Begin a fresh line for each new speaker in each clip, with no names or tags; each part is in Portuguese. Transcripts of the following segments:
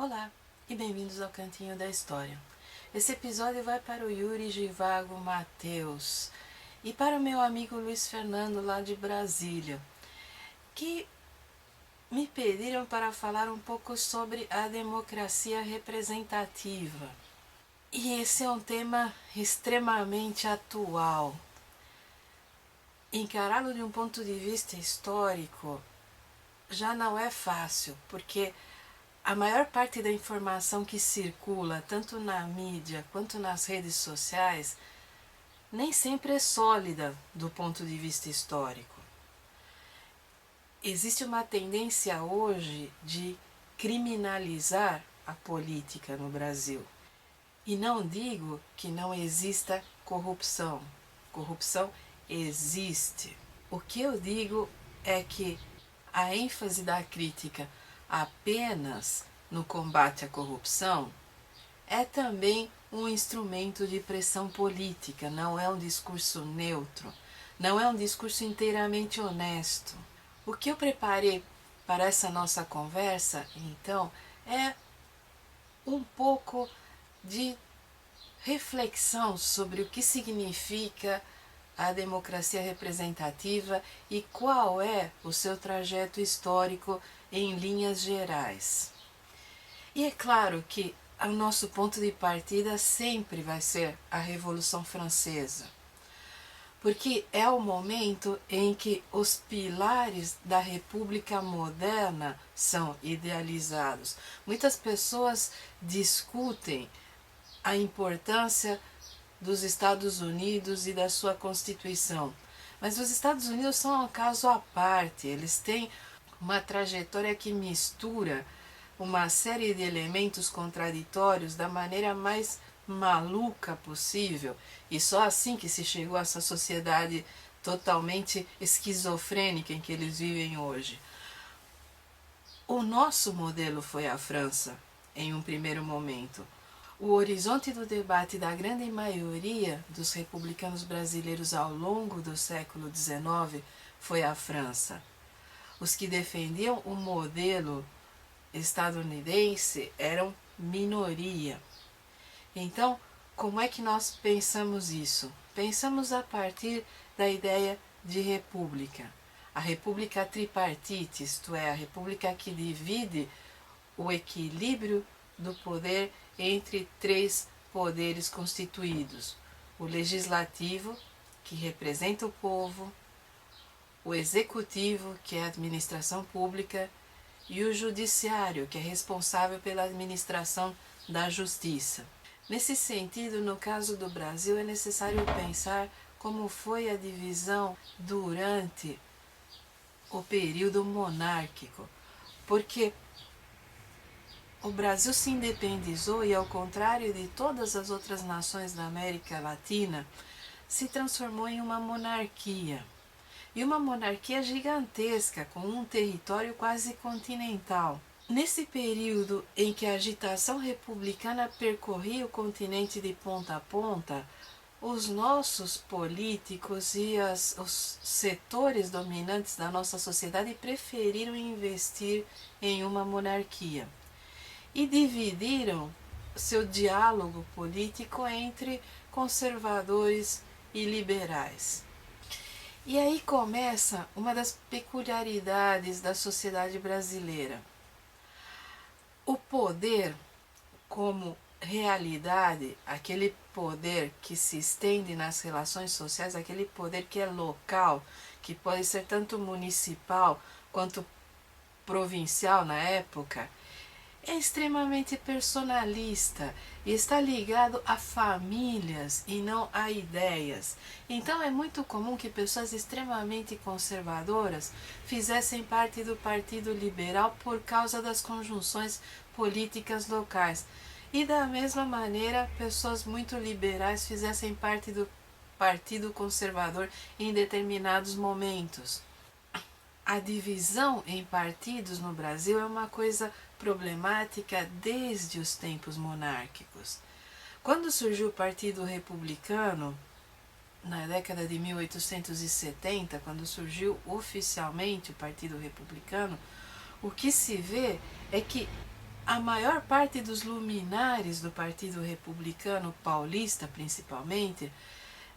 Olá e bem-vindos ao Cantinho da História. Esse episódio vai para o Yuri Givago Mateus e para o meu amigo Luiz Fernando lá de Brasília, que me pediram para falar um pouco sobre a democracia representativa. E esse é um tema extremamente atual. Encará-lo de um ponto de vista histórico já não é fácil, porque a maior parte da informação que circula, tanto na mídia quanto nas redes sociais, nem sempre é sólida do ponto de vista histórico. Existe uma tendência hoje de criminalizar a política no Brasil. E não digo que não exista corrupção. Corrupção existe. O que eu digo é que a ênfase da crítica apenas no combate à corrupção é também um instrumento de pressão política, não é um discurso neutro, não é um discurso inteiramente honesto. O que eu preparei para essa nossa conversa, então, é um pouco de reflexão sobre o que significa a democracia representativa e qual é o seu trajeto histórico em linhas gerais. E é claro que o nosso ponto de partida sempre vai ser a Revolução Francesa, porque é o momento em que os pilares da República moderna são idealizados. Muitas pessoas discutem a importância dos Estados Unidos e da sua Constituição. Mas os Estados Unidos são um caso à parte, eles têm uma trajetória que mistura uma série de elementos contraditórios da maneira mais maluca possível, e só assim que se chegou a essa sociedade totalmente esquizofrênica em que eles vivem hoje. O nosso modelo foi a França, em um primeiro momento. O horizonte do debate da grande maioria dos republicanos brasileiros ao longo do século XIX foi a França. Os que defendiam o modelo estadunidense eram minoria. Então, como é que nós pensamos isso? Pensamos a partir da ideia de república. A república tripartite, isto é, a república que divide o equilíbrio do poder entre três poderes constituídos: o legislativo, que representa o povo, o executivo, que é a administração pública, e o judiciário, que é responsável pela administração da justiça. Nesse sentido, no caso do Brasil, é necessário pensar como foi a divisão durante o período monárquico, porque o Brasil se independizou e, ao contrário de todas as outras nações da América Latina, se transformou em uma monarquia. E uma monarquia gigantesca, com um território quase continental. Nesse período em que a agitação republicana percorria o continente de ponta a ponta, os nossos políticos e os setores dominantes da nossa sociedade preferiram investir em uma monarquia e dividiram seu diálogo político entre conservadores e liberais. E aí começa uma das peculiaridades da sociedade brasileira. O poder como realidade, aquele poder que se estende nas relações sociais, aquele poder que é local, que pode ser tanto municipal quanto provincial na época, é extremamente personalista e está ligado a famílias e não a ideias. Então é muito comum que pessoas extremamente conservadoras fizessem parte do Partido Liberal por causa das conjunções políticas locais. E da mesma maneira, pessoas muito liberais fizessem parte do Partido Conservador em determinados momentos. A divisão em partidos no Brasil é uma coisa problemática desde os tempos monárquicos. Quando surgiu o Partido Republicano, na década de 1870, quando surgiu oficialmente o Partido Republicano, o que se vê é que a maior parte dos luminares do Partido Republicano Paulista, principalmente,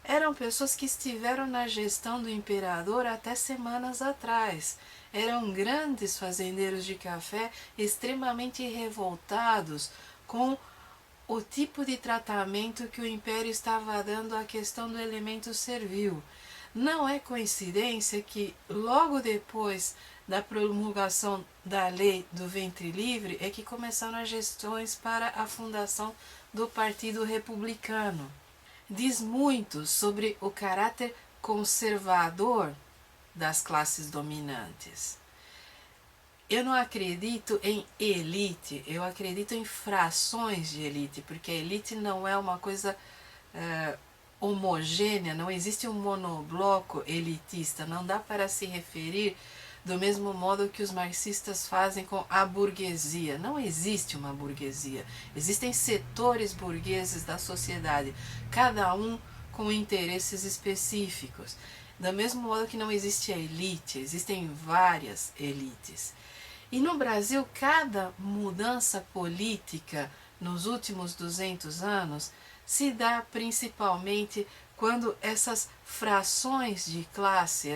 eram pessoas que estiveram na gestão do imperador até semanas atrás. Eram grandes fazendeiros de café extremamente revoltados com o tipo de tratamento que o império estava dando à questão do elemento servil. Não é coincidência que logo depois da promulgação da lei do ventre livre é que começaram as gestões para a fundação do Partido Republicano. Diz muito sobre o caráter conservador das classes dominantes. Eu não acredito em elite, eu acredito em frações de elite, porque a elite não é uma coisa homogênea, não existe um monobloco elitista, não dá para se referir do mesmo modo que os marxistas fazem com a burguesia. Não existe uma burguesia, existem setores burgueses da sociedade, cada um com interesses específicos. Do mesmo modo que não existe a elite, existem várias elites. E no Brasil, cada mudança política nos últimos 200 anos se dá principalmente quando essas frações de classe,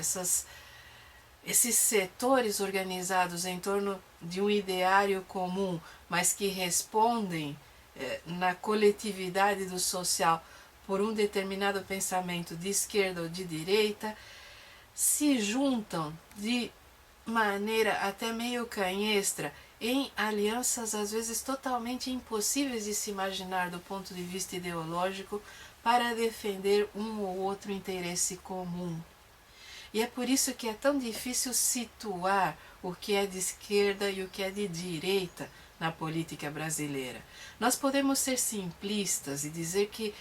esses setores organizados em torno de um ideário comum, mas que respondem na coletividade do social por um determinado pensamento de esquerda ou de direita, se juntam de maneira até meio canhestra em alianças às vezes totalmente impossíveis de se imaginar do ponto de vista ideológico para defender um ou outro interesse comum. E é por isso que é tão difícil situar o que é de esquerda e o que é de direita na política brasileira. Nós podemos ser simplistas e dizer que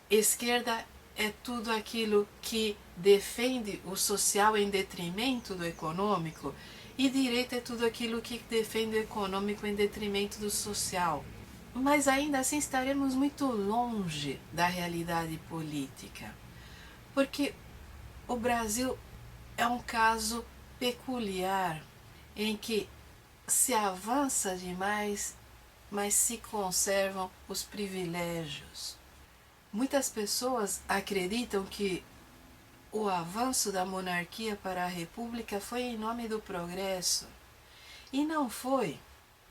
esquerda é tudo aquilo que defende o social em detrimento do econômico, e direita é tudo aquilo que defende o econômico em detrimento do social. Mas ainda assim estaremos muito longe da realidade política, porque o Brasil é um caso peculiar em que se avança demais, mas se conservam os privilégios. Muitas pessoas acreditam que o avanço da monarquia para a república foi em nome do progresso. E não foi.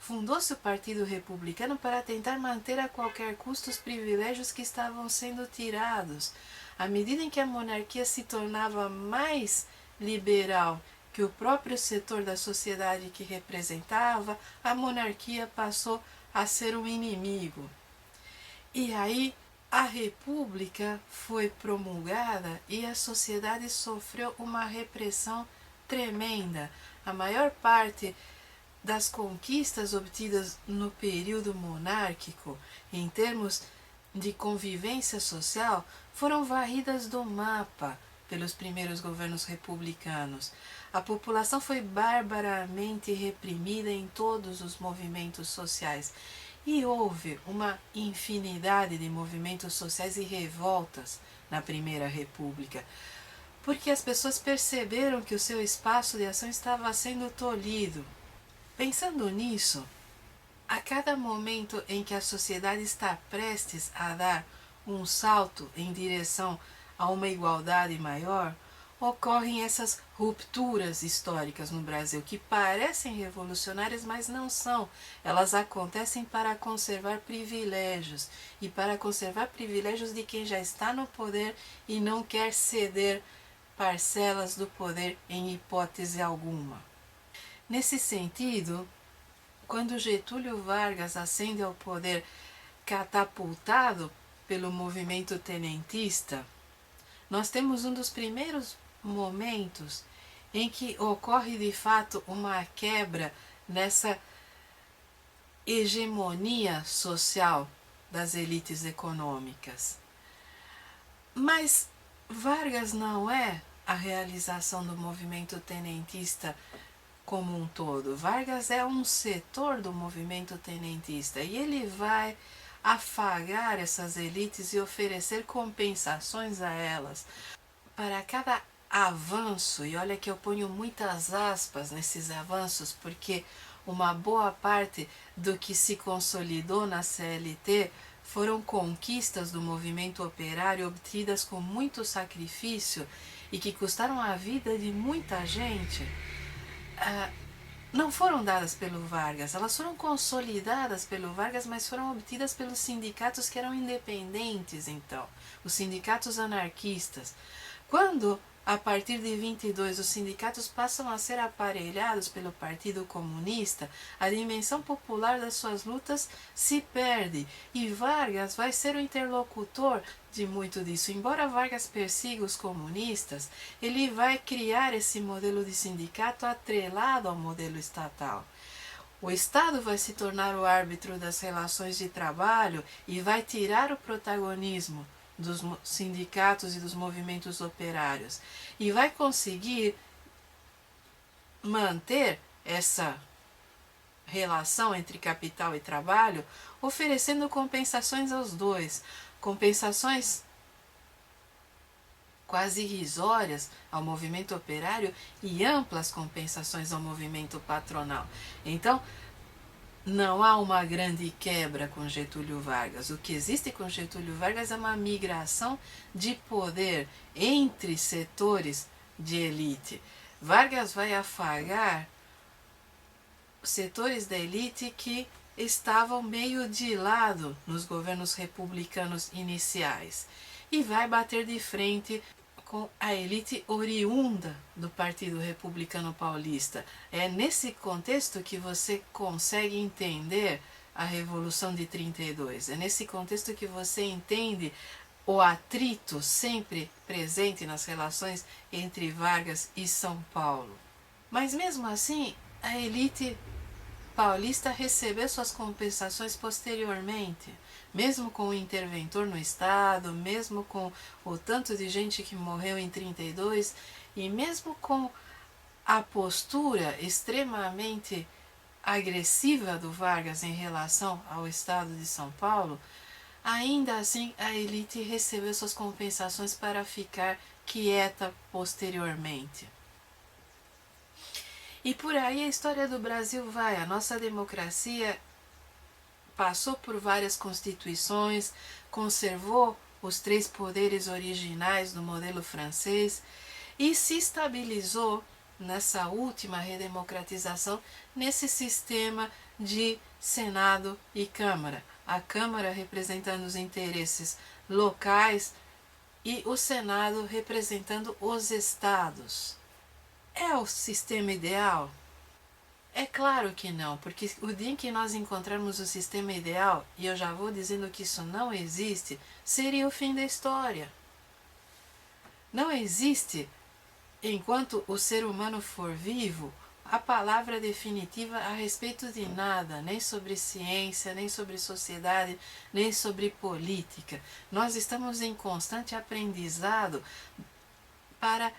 Fundou-se o Partido Republicano para tentar manter a qualquer custo os privilégios que estavam sendo tirados. À medida em que a monarquia se tornava mais liberal que o próprio setor da sociedade que representava, a monarquia passou a ser um inimigo. E aí a república foi promulgada e a sociedade sofreu uma repressão tremenda. A maior parte das conquistas obtidas no período monárquico, em termos de convivência social, foram varridas do mapa pelos primeiros governos republicanos. A população foi barbaramente reprimida em todos os movimentos sociais. E houve uma infinidade de movimentos sociais e revoltas na Primeira República, porque as pessoas perceberam que o seu espaço de ação estava sendo tolhido. Pensando nisso, a cada momento em que a sociedade está prestes a dar um salto em direção a uma igualdade maior, ocorrem essas rupturas históricas no Brasil que parecem revolucionárias, mas não são. Elas acontecem para conservar privilégios, e para conservar privilégios de quem já está no poder e não quer ceder parcelas do poder em hipótese alguma. Nesse sentido, quando Getúlio Vargas ascende ao poder catapultado pelo movimento tenentista, nós temos um dos primeiros momentos em que ocorre de fato uma quebra nessa hegemonia social das elites econômicas. Mas Vargas não é a realização do movimento tenentista como um todo. Vargas é um setor do movimento tenentista e ele vai afagar essas elites e oferecer compensações a elas. Para cada avanço, e olha que eu ponho muitas aspas nesses avanços, porque uma boa parte do que se consolidou na CLT foram conquistas do movimento operário obtidas com muito sacrifício e que custaram a vida de muita gente, não foram dadas pelo Vargas, elas foram consolidadas pelo Vargas, mas foram obtidas pelos sindicatos que eram independentes, então, os sindicatos anarquistas. Quando, a partir de 22, os sindicatos passam a ser aparelhados pelo Partido Comunista, a dimensão popular das suas lutas se perde e Vargas vai ser o interlocutor de muito disso. Embora Vargas persiga os comunistas, ele vai criar esse modelo de sindicato atrelado ao modelo estatal. O Estado vai se tornar o árbitro das relações de trabalho e vai tirar o protagonismo dos sindicatos e dos movimentos operários e vai conseguir manter essa relação entre capital e trabalho, oferecendo compensações aos dois, compensações quase irrisórias ao movimento operário e amplas compensações ao movimento patronal. Então, não há uma grande quebra com Getúlio Vargas. O que existe com Getúlio Vargas é uma migração de poder entre setores de elite. Vargas vai afagar setores da elite que estavam meio de lado nos governos republicanos iniciais e vai bater de frente com a elite oriunda do Partido Republicano Paulista. É nesse contexto que você consegue entender a Revolução de 32. É nesse contexto que você entende o atrito sempre presente nas relações entre Vargas e São Paulo. Mas mesmo assim, a elite paulista recebeu suas compensações posteriormente, mesmo com o interventor no Estado, mesmo com o tanto de gente que morreu em 32 e mesmo com a postura extremamente agressiva do Vargas em relação ao Estado de São Paulo, ainda assim a elite recebeu suas compensações para ficar quieta posteriormente. E por aí a história do Brasil vai. A nossa democracia passou por várias constituições, conservou os 3 poderes originais do modelo francês e se estabilizou nessa última redemocratização nesse sistema de Senado e Câmara. A Câmara representando os interesses locais e o Senado representando os estados. É o sistema ideal? É claro que não, porque o dia em que nós encontrarmos o sistema ideal, e eu já vou dizendo que isso não existe, seria o fim da história. Não existe, enquanto o ser humano for vivo, a palavra definitiva a respeito de nada, nem sobre ciência, nem sobre sociedade, nem sobre política. Nós estamos em constante aprendizado para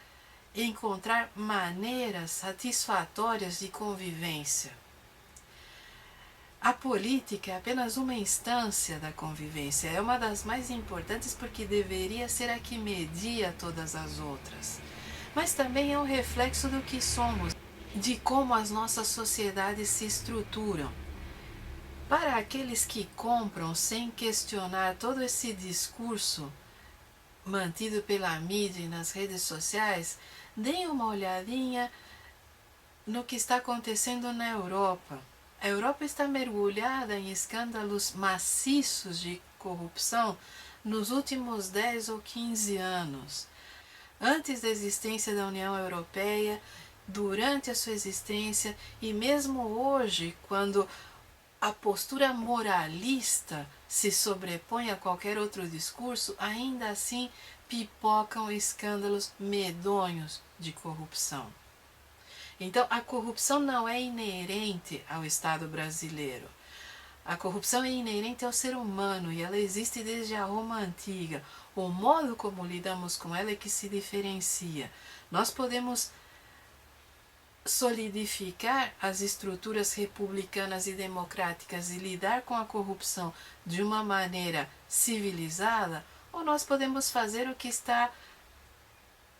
encontrar maneiras satisfatórias de convivência. A política é apenas uma instância da convivência, é uma das mais importantes porque deveria ser a que media todas as outras. Mas também é um reflexo do que somos, de como as nossas sociedades se estruturam. Para aqueles que compram sem questionar todo esse discurso mantido pela mídia e nas redes sociais, deem uma olhadinha no que está acontecendo na Europa. A Europa está mergulhada em escândalos maciços de corrupção nos últimos 10 ou 15 anos. Antes da existência da União Europeia, durante a sua existência e mesmo hoje, quando a postura moralista se sobrepõe a qualquer outro discurso, ainda assim pipocam escândalos medonhos de corrupção. Então, a corrupção não é inerente ao Estado brasileiro. A corrupção é inerente ao ser humano e ela existe desde a Roma Antiga. O modo como lidamos com ela é que se diferencia. Nós podemos solidificar as estruturas republicanas e democráticas e lidar com a corrupção de uma maneira civilizada, ou nós podemos fazer o que está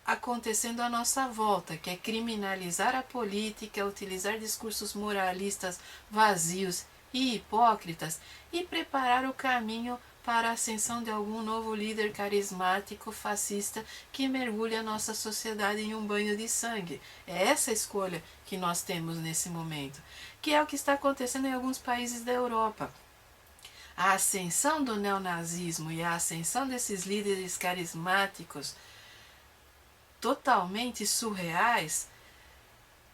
acontecendo à nossa volta, que é criminalizar a política, utilizar discursos moralistas vazios e hipócritas e preparar o caminho para a ascensão de algum novo líder carismático fascista que mergulhe a nossa sociedade em um banho de sangue. É essa a escolha que nós temos nesse momento, que é o que está acontecendo em alguns países da Europa. A ascensão do neonazismo e a ascensão desses líderes carismáticos totalmente surreais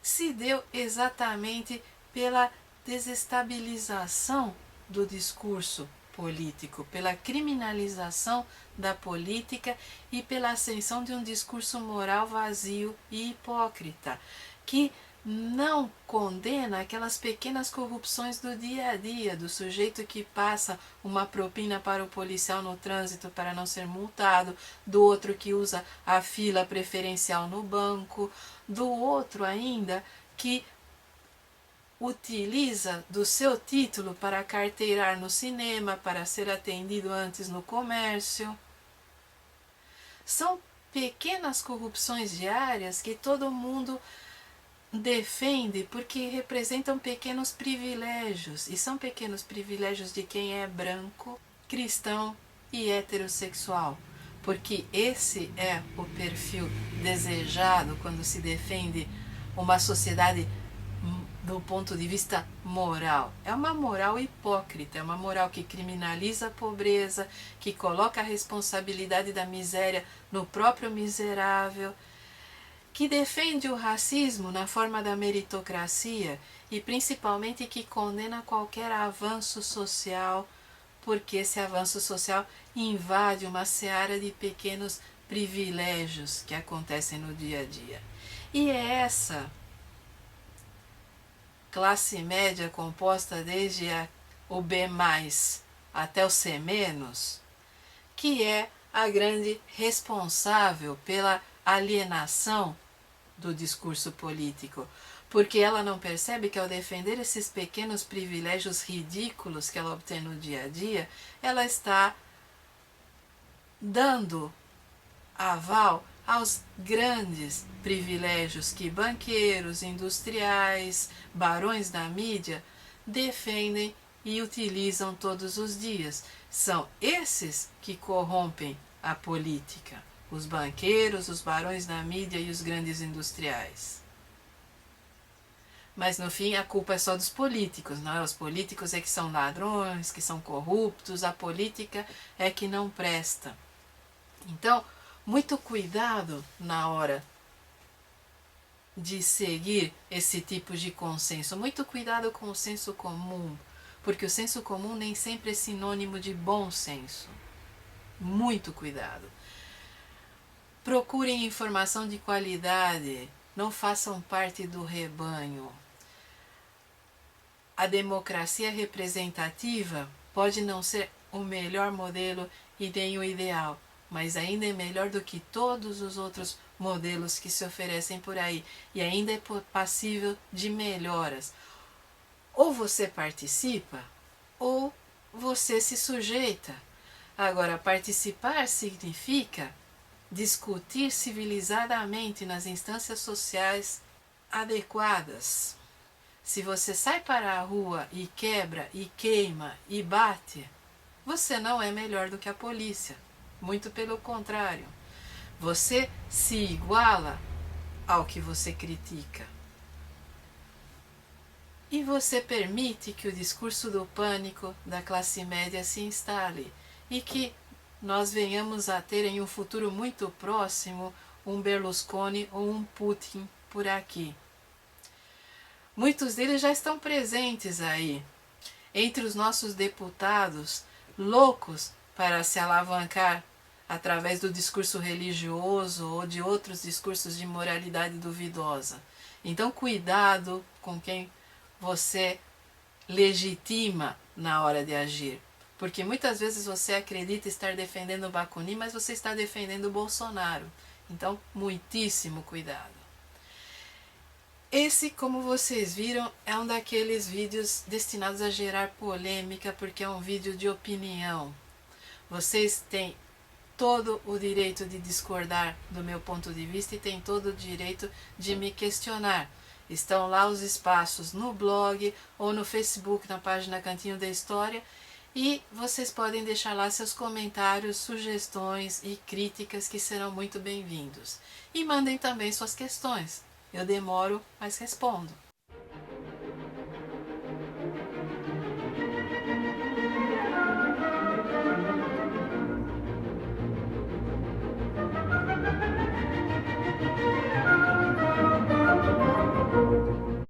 se deu exatamente pela desestabilização do discurso político, pela criminalização da política e pela ascensão de um discurso moral vazio e hipócrita, que não condena aquelas pequenas corrupções do dia a dia, do sujeito que passa uma propina para o policial no trânsito para não ser multado, do outro que usa a fila preferencial no banco, do outro ainda que utiliza do seu título para carteirar no cinema, para ser atendido antes no comércio. São pequenas corrupções diárias que todo mundo defende porque representam pequenos privilégios, e são pequenos privilégios de quem é branco, cristão e heterossexual, porque esse é o perfil desejado quando se defende uma sociedade do ponto de vista moral. É uma moral hipócrita, é uma moral que criminaliza a pobreza, que coloca a responsabilidade da miséria no próprio miserável, que defende o racismo na forma da meritocracia e principalmente que condena qualquer avanço social, porque esse avanço social invade uma seara de pequenos privilégios que acontecem no dia a dia. E é essa classe média composta desde o B+, até o C-, que é a grande responsável pela alienação do discurso político, porque ela não percebe que ao defender esses pequenos privilégios ridículos que ela obtém no dia a dia, ela está dando aval aos grandes privilégios que banqueiros, industriais, barões da mídia defendem e utilizam todos os dias. São esses que corrompem a política, os banqueiros, os barões da mídia e os grandes industriais. Mas no fim a culpa é só dos políticos, não é? Os políticos é que são ladrões, que são corruptos, a política é que não presta. Então, muito cuidado na hora de seguir esse tipo de consenso. Muito cuidado com o senso comum, porque o senso comum nem sempre é sinônimo de bom senso. Muito cuidado. Procurem informação de qualidade, não façam parte do rebanho. A democracia representativa pode não ser o melhor modelo e nem o ideal, mas ainda é melhor do que todos os outros modelos que se oferecem por aí, e ainda é passível de melhoras. Ou você participa, ou você se sujeita. Agora, participar significa discutir civilizadamente nas instâncias sociais adequadas. Se você sai para a rua e quebra, e queima, e bate, você não é melhor do que a polícia. Muito pelo contrário, você se iguala ao que você critica. E você permite que o discurso do pânico da classe média se instale e que nós venhamos a ter em um futuro muito próximo um Berlusconi ou um Putin por aqui. Muitos deles já estão presentes aí, entre os nossos deputados, loucos para se alavancar através do discurso religioso ou de outros discursos de moralidade duvidosa. Então, cuidado com quem você legitima na hora de agir, porque muitas vezes você acredita estar defendendo o Bakunin, mas você está defendendo o Bolsonaro. Então, muitíssimo cuidado. Esse, como vocês viram, é um daqueles vídeos destinados a gerar polêmica, porque é um vídeo de opinião. Vocês têm todo o direito de discordar do meu ponto de vista e tem todo o direito de me questionar. Estão lá os espaços no blog ou no Facebook, na página Cantinho da História, e vocês podem deixar lá seus comentários, sugestões e críticas que serão muito bem-vindos. E mandem também suas questões. Eu demoro, mas respondo.